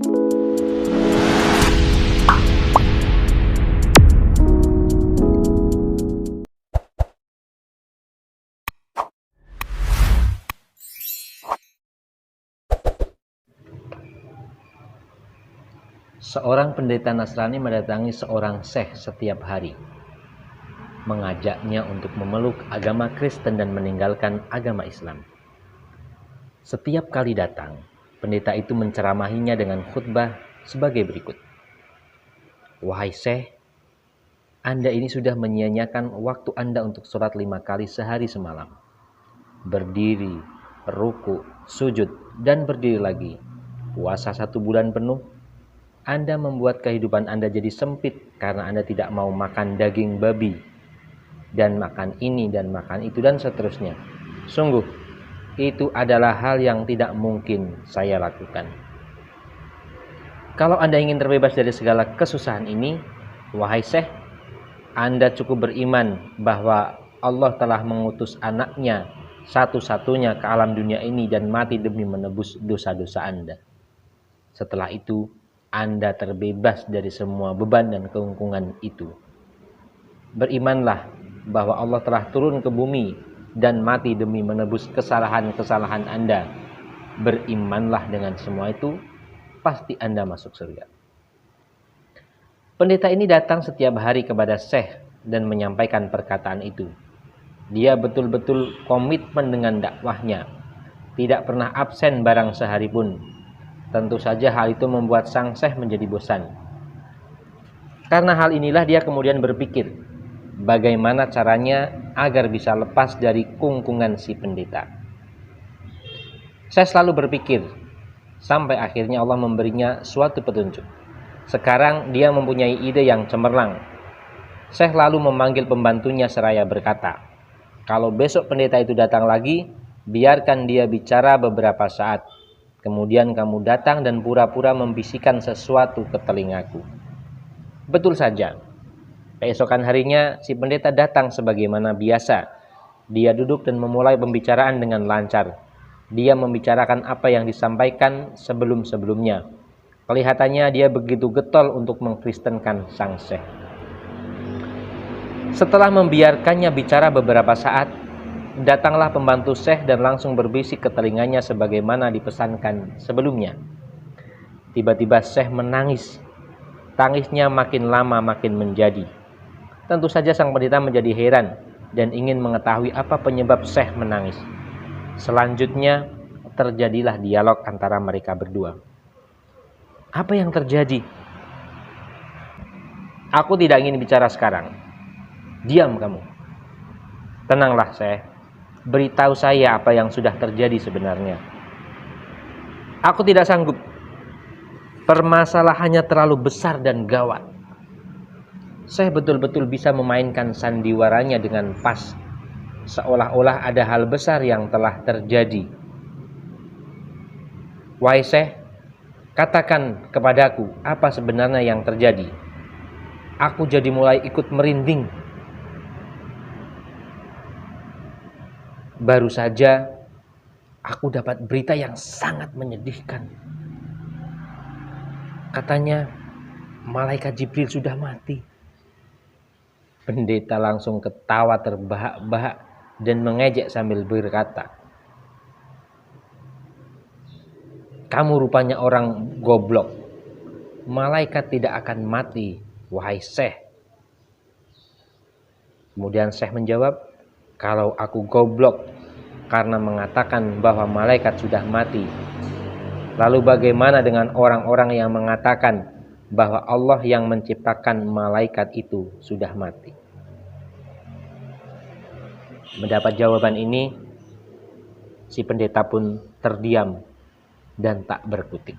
Seorang pendeta Nasrani mendatangi seorang syekh setiap hari, mengajaknya untuk memeluk agama Kristen dan meninggalkan agama Islam. Setiap kali datang, pendeta itu menceramahinya dengan khutbah sebagai berikut. Wahai syekh, Anda ini sudah menyia-nyiakan waktu Anda untuk sholat 5 kali sehari semalam. Berdiri, ruku, sujud, dan berdiri lagi. Puasa 1 bulan penuh. Anda membuat kehidupan Anda jadi sempit karena Anda tidak mau makan daging babi dan makan ini dan makan itu dan seterusnya. Sungguh, itu adalah hal yang tidak mungkin saya lakukan. Kalau Anda ingin terbebas dari segala kesusahan ini, wahai syekh, Anda cukup beriman bahwa Allah telah mengutus anaknya satu-satunya ke alam dunia ini dan mati demi menebus dosa-dosa Anda. Setelah itu, Anda terbebas dari semua beban dan keungkungan itu. Berimanlah bahwa Allah telah turun ke bumi dan mati demi menebus kesalahan-kesalahan Anda. Berimanlah dengan semua itu, pasti Anda masuk surga. Pendeta ini datang setiap hari kepada syekh dan menyampaikan perkataan itu. Dia betul-betul komitmen dengan dakwahnya, tidak pernah absen barang sehari pun. Tentu saja hal itu membuat sang syekh menjadi bosan. Karena hal inilah dia kemudian berpikir, bagaimana caranya agar bisa lepas dari kungkungan si pendeta. Saya selalu berpikir, sampai akhirnya Allah memberinya suatu petunjuk. Sekarang dia mempunyai ide yang cemerlang. Syekh lalu memanggil pembantunya seraya berkata, kalau besok pendeta itu datang lagi, biarkan dia bicara beberapa saat. Kemudian kamu datang dan pura-pura membisikkan sesuatu ke telingaku. Betul saja. Keesokan harinya si pendeta datang sebagaimana biasa. Dia duduk dan memulai pembicaraan dengan lancar. Dia membicarakan apa yang disampaikan sebelum-sebelumnya. Kelihatannya dia begitu getol untuk mengkristenkan sang syekh. Setelah membiarkannya bicara beberapa saat, datanglah pembantu syekh dan langsung berbisik ke telinganya sebagaimana dipesankan sebelumnya. Tiba-tiba syekh menangis. Tangisnya makin lama makin menjadi. Tentu saja sang pendeta menjadi heran dan ingin mengetahui apa penyebab syekh menangis. Selanjutnya terjadilah dialog antara mereka berdua. Apa yang terjadi? Aku tidak ingin bicara sekarang. Diam kamu. Tenanglah syekh. Beritahu saya apa yang sudah terjadi sebenarnya. Aku tidak sanggup. Permasalahannya terlalu besar dan gawat. Saya betul-betul bisa memainkan sandiwaranya dengan pas, seolah-olah ada hal besar yang telah terjadi. Wahai syekh, katakan kepadaku apa sebenarnya yang terjadi. Aku jadi mulai ikut merinding. Baru saja aku dapat berita yang sangat menyedihkan. Katanya malaikat Jibril sudah mati. Pendeta langsung ketawa terbahak-bahak dan mengejek sambil berkata, kamu rupanya orang goblok. Malaikat tidak akan mati, wahai syekh. Kemudian syekh menjawab, kalau aku goblok karena mengatakan bahwa malaikat sudah mati, lalu bagaimana dengan orang-orang yang mengatakan bahwa Allah yang menciptakan malaikat itu sudah mati? Mendapat jawaban ini, si pendeta pun terdiam dan tak berkutik.